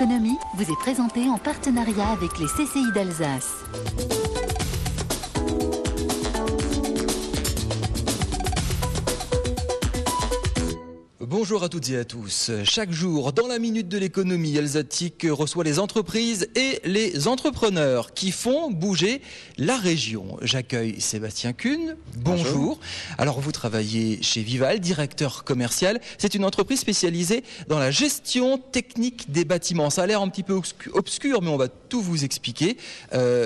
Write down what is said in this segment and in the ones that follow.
l'économie vous est présenté en partenariat avec les CCI d'Alsace. Bonjour à toutes et à tous. Chaque jour, dans la Minute de l'économie, Alsatique reçoit les entreprises et les entrepreneurs qui font bouger la région. J'accueille Sébastien Kuhn. Bonjour. Alors, vous travaillez chez Vival, directeur commercial. C'est une entreprise spécialisée dans la gestion technique des bâtiments. Ça a l'air un petit peu obscur, mais on va tout vous expliquer.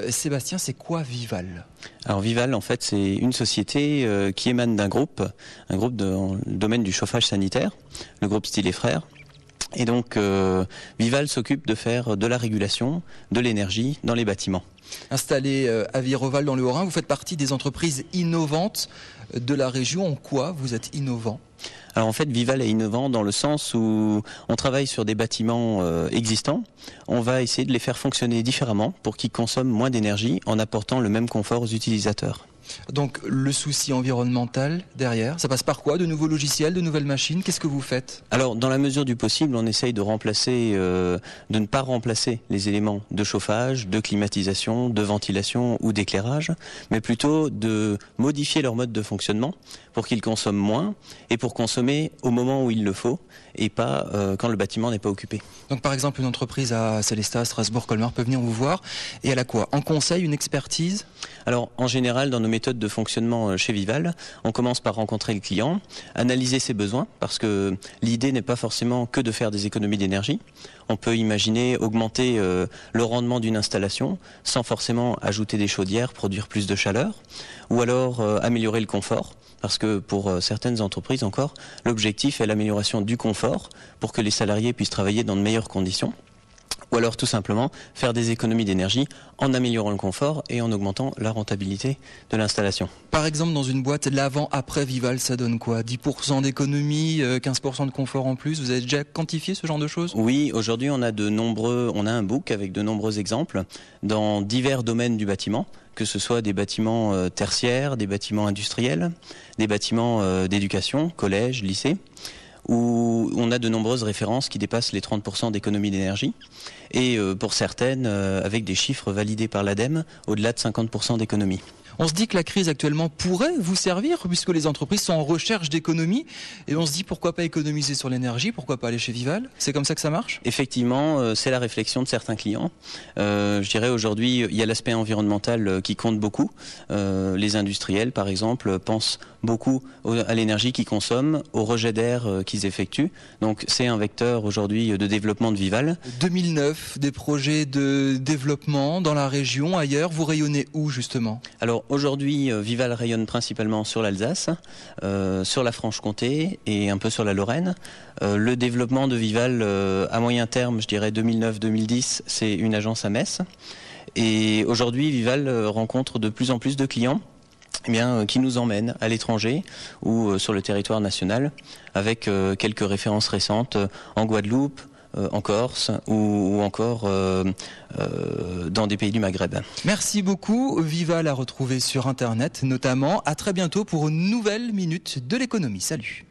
Sébastien, c'est quoi Vival ? Alors Vival, en fait, c'est une société qui émane d'un groupe dans le domaine du chauffage sanitaire, le groupe Style et Frères. Et donc, Vival s'occupe de faire de la régulation, de l'énergie dans les bâtiments. Installé à Viroval dans le Haut-Rhin, vous faites partie des entreprises innovantes de la région. En quoi vous êtes innovant ? Alors en fait, Vival est innovant dans le sens où on travaille sur des bâtiments existants. On va essayer de les faire fonctionner différemment pour qu'ils consomment moins d'énergie en apportant le même confort aux utilisateurs. Donc le souci environnemental derrière, ça passe par quoi ? De nouveaux logiciels, de nouvelles machines ? Qu'est-ce que vous faites ? Alors dans la mesure du possible, on essaye de ne pas remplacer les éléments de chauffage, de climatisation, de ventilation ou d'éclairage, mais plutôt de modifier leur mode de fonctionnement pour qu'ils consomment moins et pour consommer au moment où il le faut et pas quand le bâtiment n'est pas occupé. Donc par exemple une entreprise à Célestat, Strasbourg, Colmar peut venir vous voir et elle a quoi ? En conseil, une expertise ? Alors en général, dans nos méthodes de fonctionnement chez Vival, on commence par rencontrer le client, analyser ses besoins, parce que l'idée n'est pas forcément que de faire des économies d'énergie. On peut imaginer augmenter le rendement d'une installation sans forcément ajouter des chaudières, produire plus de chaleur, ou alors améliorer le confort. Parce que pour certaines entreprises encore, l'objectif est l'amélioration du confort pour que les salariés puissent travailler dans de meilleures conditions. Ou alors tout simplement faire des économies d'énergie en améliorant le confort et en augmentant la rentabilité de l'installation. Par exemple, dans une boîte, l'avant-après Vival, ça donne quoi ? 10% d'économie, 15% de confort en plus ? Vous avez déjà quantifié ce genre de choses ? Oui, aujourd'hui on a un book avec de nombreux exemples dans divers domaines du bâtiment, que ce soit des bâtiments tertiaires, des bâtiments industriels, des bâtiments d'éducation, collèges, lycées, où on a de nombreuses références qui dépassent les 30% d'économie d'énergie, et pour certaines avec des chiffres validés par l'ADEME, au-delà de 50% d'économie. On se dit que la crise actuellement pourrait vous servir puisque les entreprises sont en recherche d'économie et on se dit pourquoi pas économiser sur l'énergie, pourquoi pas aller chez Vival ? C'est comme ça que ça marche ? Effectivement, c'est la réflexion de certains clients. Je dirais aujourd'hui, il y a l'aspect environnemental qui compte beaucoup. Les industriels, par exemple, pensent beaucoup à l'énergie qu'ils consomment, au rejet d'air qu'ils effectuent. Donc c'est un vecteur aujourd'hui de développement de Vival. 2009, des projets de développement dans la région, ailleurs, vous rayonnez où justement ? Alors aujourd'hui, Vival rayonne principalement sur l'Alsace, sur la Franche-Comté et un peu sur la Lorraine. Le développement de Vival à moyen terme, je dirais 2009-2010, c'est une agence à Metz. Et aujourd'hui, Vival rencontre de plus en plus de clients qui nous emmènent à l'étranger ou sur le territoire national avec quelques références récentes en Guadeloupe, en Corse ou encore dans des pays du Maghreb. Merci beaucoup. Vival à retrouver sur Internet notamment. À très bientôt pour une nouvelle Minute de l'économie. Salut.